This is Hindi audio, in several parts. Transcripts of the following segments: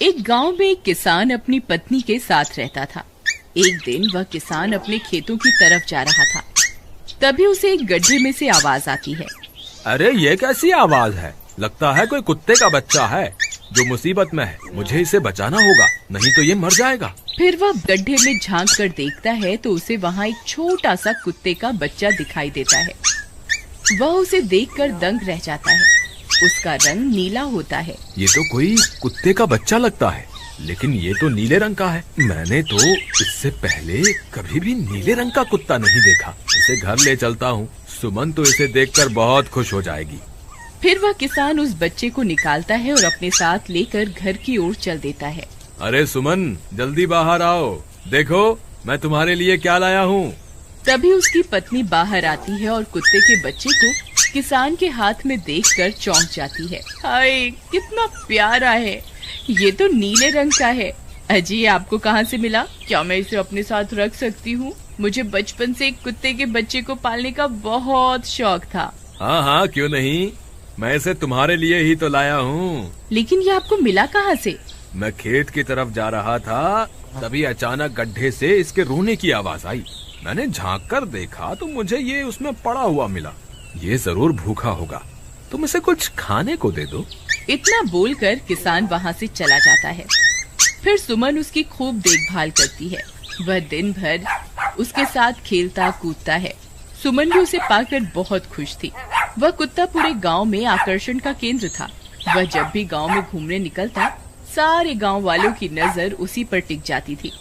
एक गांव में एक किसान अपनी पत्नी के साथ रहता था। एक दिन वह किसान अपने खेतों की तरफ जा रहा था। तभी उसे एक गड्ढे में से आवाज आती है। अरे ये कैसी आवाज है? लगता है कोई कुत्ते का बच्चा है जो मुसीबत में है। मुझे इसे बचाना होगा, नहीं तो ये मर जाएगा। फिर वह गड्ढे में झांक कर देखता है तो उसे वहाँ एक छोटा सा कुत्ते का बच्चा दिखाई देता है। वह उसे देखकर दंग रह जाता है। उसका रंग नीला होता है। ये तो कोई कुत्ते का बच्चा लगता है, लेकिन ये तो नीले रंग का है। मैंने तो इससे पहले कभी भी नीले रंग का कुत्ता नहीं देखा। इसे घर ले चलता हूँ, सुमन तो इसे देखकर बहुत खुश हो जाएगी। फिर वह किसान उस बच्चे को निकालता है और अपने साथ लेकर घर की ओर चल देता है। अरे सुमन, जल्दी बाहर आओ, देखो मैं तुम्हारे लिए क्या लाया हूँ। तभी उसकी पत्नी बाहर आती है और कुत्ते के बच्चे को किसान के हाथ में देखकर चौंक जाती है। हाय, कितना प्यारा है, ये तो नीले रंग का है। अजी, आपको कहाँ से मिला? क्या मैं इसे अपने साथ रख सकती हूँ? मुझे बचपन से एक कुत्ते के बच्चे को पालने का बहुत शौक था। हाँ हाँ, क्यों नहीं, मैं इसे तुम्हारे लिए ही तो लाया हूँ। लेकिन ये आपको मिला कहाँ से? मैं खेत की तरफ जा रहा था, तभी अचानक गड्ढे से इसके रोने की आवाज आई। मैंने झांक कर देखा तो मुझे ये उसमें पड़ा हुआ मिला। ये जरूर भूखा होगा, तुम इसे कुछ खाने को दे दो। इतना बोलकर किसान वहाँ से चला जाता है। फिर सुमन उसकी खूब देखभाल करती है। वह दिन भर उसके साथ खेलता कूदता है। सुमन भी उसे पाकर बहुत खुश थी। वह कुत्ता पूरे गांव में आकर्षण का केंद्र था। वह जब भी गांव में घूमने निकलता, सारे गांव वालों की नजर उसी पर टिक जाती थी,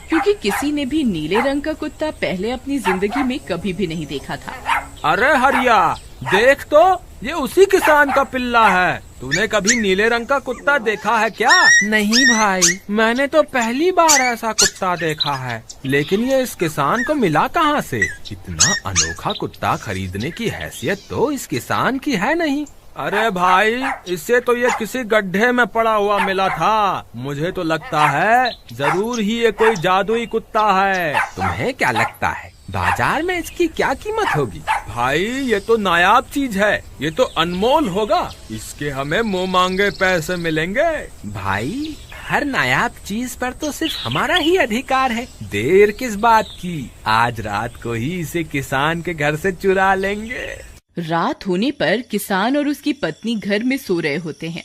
क्योंकि किसी ने भी नीले रंग का कुत्ता पहले अपनी जिंदगी में कभी भी नहीं देखा था। अरे हरिया, देख तो, ये उसी किसान का पिल्ला है। तूने कभी नीले रंग का कुत्ता देखा है क्या? नहीं भाई, मैंने तो पहली बार ऐसा कुत्ता देखा है। लेकिन ये इस किसान को मिला कहाँ से? इतना अनोखा कुत्ता खरीदने की हैसियत तो इस किसान की है नहीं। अरे भाई, इससे तो ये किसी गड्ढे में पड़ा हुआ मिला था। मुझे तो लगता है जरूर ही ये कोई जादुई कुत्ता है। तुम्हें क्या लगता है, बाजार में इसकी क्या कीमत होगी? भाई, ये तो नायाब चीज है, ये तो अनमोल होगा। इसके हमें मुंह मांगे पैसे मिलेंगे। भाई, हर नायाब चीज पर तो सिर्फ हमारा ही अधिकार है। देर किस बात की, आज रात को ही इसे किसान के घर से चुरा लेंगे। रात होने पर किसान और उसकी पत्नी घर में सो रहे होते हैं।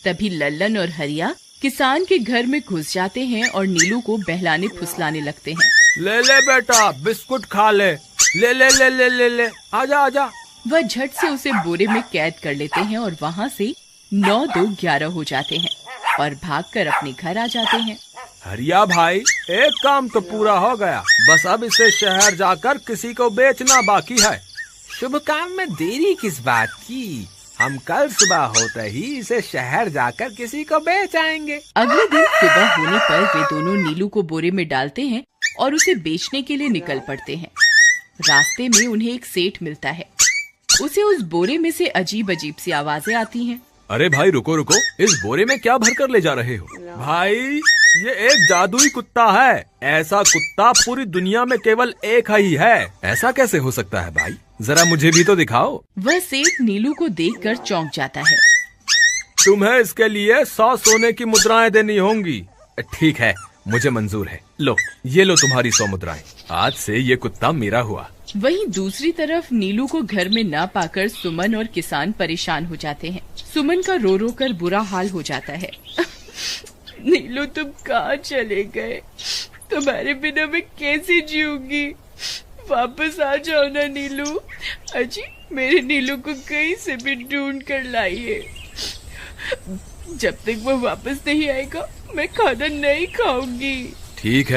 तभी लल्लन और हरिया किसान के घर में घुस जाते हैं और नीलू को बहलाने फुसलाने लगते हैं। ले ले बेटा, बिस्कुट खा ले। ले ले ले ले ले ले, आजा आजा। वह झट से उसे बोरे में कैद कर लेते हैं और वहाँ से 9-2-11 हो जाते हैं और भागकर अपने घर आ जाते हैं। हरिया भाई, एक काम तो पूरा हो गया, बस अब इसे शहर जाकर किसी को बेचना बाकी है। शुभ काम में देरी किस बात की, हम कल सुबह होते ही इसे शहर जाकर किसी को बेच आएंगे। अगले दिन सुबह होने पर वे दोनों नीलू को बोरे में डालते हैं और उसे बेचने के लिए निकल पड़ते हैं। रास्ते में उन्हें एक सेठ मिलता है। उसे उस बोरे में से अजीब अजीब सी आवाजें आती हैं। अरे भाई, रुको रुको, इस बोरे में क्या भर कर ले जा रहे हो? भाई, ये एक जादुई कुत्ता है। ऐसा कुत्ता पूरी दुनिया में केवल एक ही है। ऐसा कैसे हो सकता है भाई? जरा मुझे भी तो दिखाओ। वह सेठ नीलू को देखकर चौंक जाता है। तुम्हें इसके लिए 100 सोने की मुद्राएं देनी होंगी। ठीक है, मुझे मंजूर है। लो, ये लो तुम्हारी 100 मुद्राएं। आज से ये कुत्ता मेरा हुआ। वहीं दूसरी तरफ नीलू को घर में न पाकर सुमन और किसान परेशान हो जाते हैं। सुमन का रो रो कर बुरा हाल हो जाता है। नीलू, तुम कहाँ चले गए? तुम्हारे बिना मैं कैसे जीऊंगी? वापस आ जाओ ना नीलू। अजी, मेरे नीलू को कहीं से भी ढूंढ कर लाइए। जब तक वो वापस नहीं आएगा, मैं खाना नहीं खाऊंगी। ठीक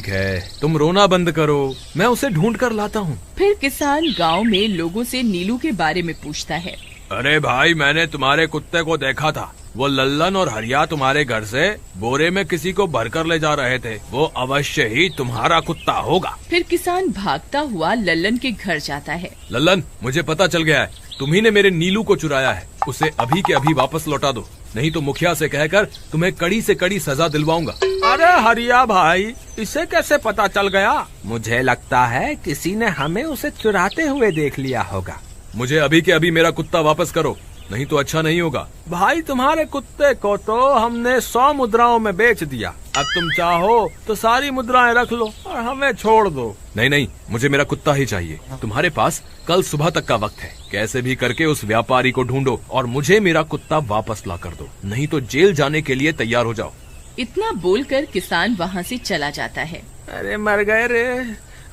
है, तुम रोना बंद करो, मैं उसे ढूंढ कर लाता हूँ। फिर किसान गांव में लोगों से नीलू के बारे में पूछता है। अरे भाई, मैंने तुम्हारे कुत्ते को देखा था। वो लल्लन और हरिया तुम्हारे घर से बोरे में किसी को भरकर ले जा रहे थे। वो अवश्य ही तुम्हारा कुत्ता होगा। फिर किसान भागता हुआ लल्लन के घर जाता है। लल्लन, मुझे पता चल गया है, तुम्ही ने मेरे नीलू को चुराया है। उसे अभी के अभी वापस लौटा दो, नहीं तो मुखिया से कहकर तुम्हें कड़ी से कड़ी सजा दिलवाऊंगा। अरे हरिया भाई, इसे कैसे पता चल गया? मुझे लगता है किसी ने हमें उसे चुराते हुए देख लिया होगा। मुझे अभी के अभी मेरा कुत्ता वापस करो, नहीं तो अच्छा नहीं होगा। भाई तुम्हारे कुत्ते को तो हमने 100 मुद्राओं में बेच दिया, अब तुम चाहो तो सारी मुद्राएं रख लो और हमें छोड़ दो। नहीं नहीं, मुझे मेरा कुत्ता ही चाहिए। तुम्हारे पास कल सुबह तक का वक्त है, कैसे भी करके उस व्यापारी को ढूंढो और मुझे मेरा कुत्ता वापस ला कर दो, नहीं तो जेल जाने के लिए तैयार हो जाओ। इतना बोलकर किसान वहाँ से चला जाता है। अरे मर गए रे,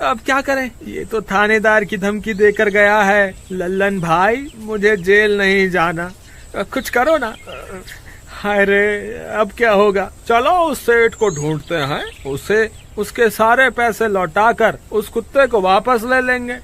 अब क्या करें, ये तो थानेदार की धमकी देकर गया है। लल्लन भाई, मुझे जेल नहीं जाना, कुछ करो ना। हाय रे, अब क्या होगा। चलो उस सेठ को ढूंढते हैं, उसे उसके सारे पैसे लौटाकर उस कुत्ते को वापस ले लेंगे।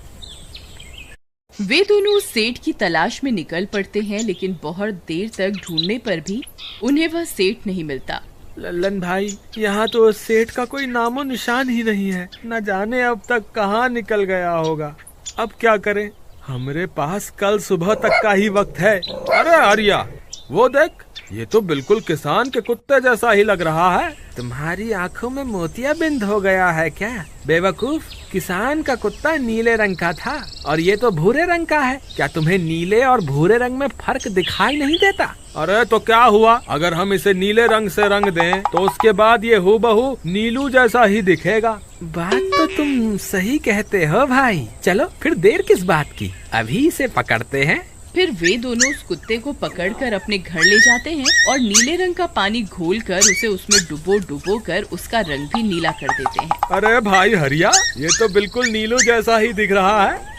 वे दोनों उस सेठ की तलाश में निकल पड़ते हैं, लेकिन बहुत देर तक ढूंढने पर भी उन्हें वह सेठ नहीं मिलता। लल्लन भाई, यहाँ तो उस सेठ का कोई नामो निशान ही नहीं है, न जाने अब तक कहाँ निकल गया होगा। अब क्या करें, हमारे पास कल सुबह तक का ही वक्त है। अरे आर्या, वो देख, ये तो बिल्कुल किसान के कुत्ते जैसा ही लग रहा है। तुम्हारी आंखों में मोतियाबिंद हो गया है क्या बेवकूफ? किसान का कुत्ता नीले रंग का था और ये तो भूरे रंग का है। क्या तुम्हें नीले और भूरे रंग में फर्क दिखाई नहीं देता? अरे तो क्या हुआ, अगर हम इसे नीले रंग से रंग दें तो उसके बाद ये हूबहू नीलू जैसा ही दिखेगा। बात तो तुम सही कहते हो भाई, चलो फिर देर किस बात की, अभी इसे पकड़ते हैं। फिर वे दोनों उस कुत्ते को पकड़कर अपने घर ले जाते हैं और नीले रंग का पानी घोलकर उसे उसमें डुबो कर उसका रंग भी नीला कर देते हैं। अरे भाई हरिया, ये तो बिल्कुल नीलू जैसा ही दिख रहा है।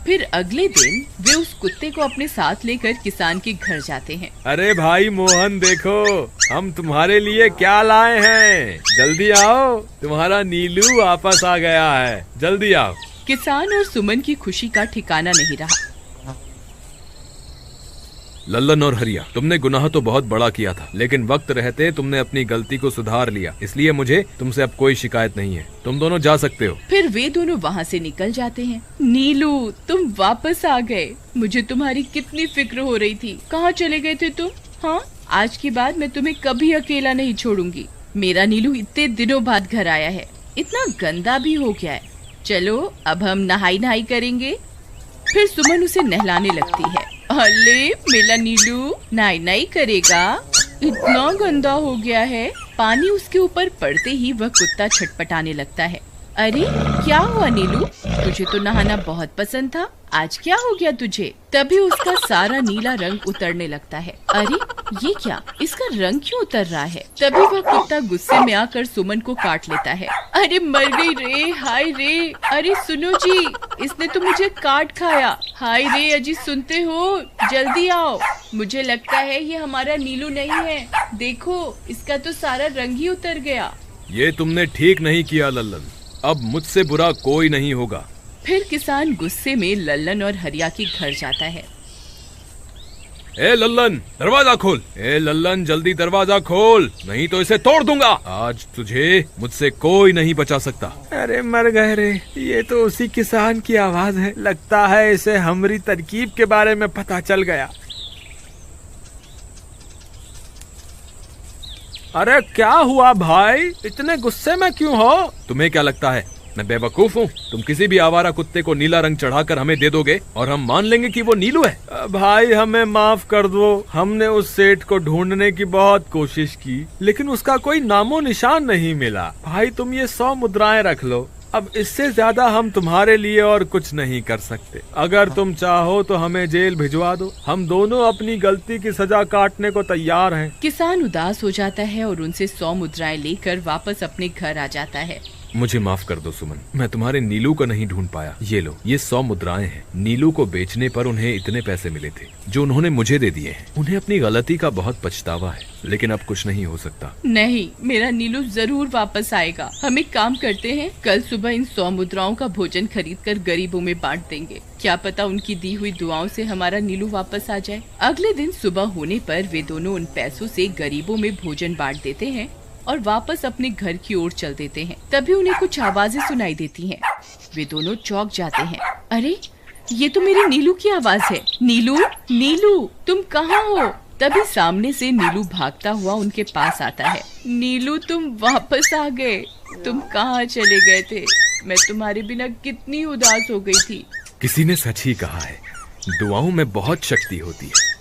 फिर अगले दिन वे उस कुत्ते को अपने साथ लेकर किसान के घर जाते हैं। अरे भाई मोहन, देखो हम तुम्हारे लिए क्या लाए हैं, जल्दी आओ, तुम्हारा नीलू वापस आ गया है, जल्दी आओ। किसान और सुमन की खुशी का ठिकाना नहीं रहा। लल्लन और हरिया, तुमने गुनाह तो बहुत बड़ा किया था, लेकिन वक्त रहते तुमने अपनी गलती को सुधार लिया, इसलिए मुझे तुमसे अब कोई शिकायत नहीं है, तुम दोनों जा सकते हो। फिर वे दोनों वहाँ से निकल जाते हैं। नीलू, तुम वापस आ गए, मुझे तुम्हारी कितनी फिक्र हो रही थी, कहाँ चले गए थे तुम? हाँ, आज के बाद मैं तुम्हें कभी अकेला नहीं छोड़ूंगी। मेरा नीलू इतने दिनों बाद घर आया है, इतना गंदा भी हो गया है। चलो अब हम नहाई करेंगे। फिर सुमन उसे नहलाने लगती है। अले मेरा नीलू नहाई करेगा, इतना गंदा हो गया है। पानी उसके ऊपर पड़ते ही वह कुत्ता छटपटाने लगता है। अरे क्या हुआ नीलू, तुझे तो नहाना बहुत पसंद था, आज क्या हो गया तुझे? तभी उसका सारा नीला रंग उतरने लगता है। अरे ये क्या, इसका रंग क्यों उतर रहा है? तभी वह कुत्ता गुस्से में आकर सुमन को काट लेता है। अरे मर गई रे, हाय रे, अरे सुनो जी, इसने तो मुझे काट खाया। हाय रे अजी, सुनते हो, जल्दी आओ, मुझे लगता है ये हमारा नीलू नहीं है, देखो इसका तो सारा रंग ही उतर गया। ये तुमने ठीक नहीं किया लल्लन, अब मुझसे बुरा कोई नहीं होगा। फिर किसान गुस्से में लल्लन और हरिया के घर जाता है। ए लल्लन, दरवाजा खोल। ए लल्लन, जल्दी दरवाजा खोल, नहीं तो इसे तोड़ दूंगा। आज तुझे मुझसे कोई नहीं बचा सकता। अरे मर गए रे, ये तो उसी किसान की आवाज है, लगता है इसे हमारी तरकीब के बारे में पता चल गया। अरे क्या हुआ भाई, इतने गुस्से में क्यों हो? तुम्हें क्या लगता है मैं बेवकूफ हूँ? तुम किसी भी आवारा कुत्ते को नीला रंग चढ़ाकर हमें दे दोगे और हम मान लेंगे कि वो नीलू है? भाई हमें माफ कर दो, हमने उस सेठ को ढूंढने की बहुत कोशिश की, लेकिन उसका कोई नामो निशान नहीं मिला। भाई तुम ये 100 मुद्राएं रख लो, अब इससे ज्यादा हम तुम्हारे लिए और कुछ नहीं कर सकते। अगर तुम चाहो तो हमें जेल भिजवा दो, हम दोनों अपनी गलती की सजा काटने को तैयार हैं। किसान उदास हो जाता है और उनसे 100 मुद्राएं लेकर वापस अपने घर आ जाता है। मुझे माफ कर दो सुमन, मैं तुम्हारे नीलू को नहीं ढूंढ पाया। ये लो, ये 100 मुद्राएं हैं। नीलू को बेचने पर उन्हें इतने पैसे मिले थे जो उन्होंने मुझे दे दिए हैं। उन्हें अपनी गलती का बहुत पछतावा है, लेकिन अब कुछ नहीं हो सकता। नहीं, मेरा नीलू जरूर वापस आएगा। हम एक काम करते हैं, कल सुबह इन 100 मुद्राओं का भोजन खरीदकर गरीबों में बांट देंगे, क्या पता उनकी दी हुई दुआओं से हमारा नीलू वापस आ जाए। अगले दिन सुबह होने पर वे दोनों उन पैसों से गरीबों में भोजन बांट देते हैं और वापस अपने घर की ओर चल देते हैं। तभी उन्हें कुछ आवाजें सुनाई देती हैं। वे दोनों चौंक जाते हैं। अरे ये तो मेरे नीलू की आवाज है। नीलू, नीलू तुम कहाँ हो? तभी सामने से नीलू भागता हुआ उनके पास आता है। नीलू तुम वापस आ गए, तुम कहाँ चले गए थे? मैं तुम्हारे बिना कितनी उदास हो गई थी। किसी ने सच ही कहा है, दुआओं में बहुत शक्ति होती है।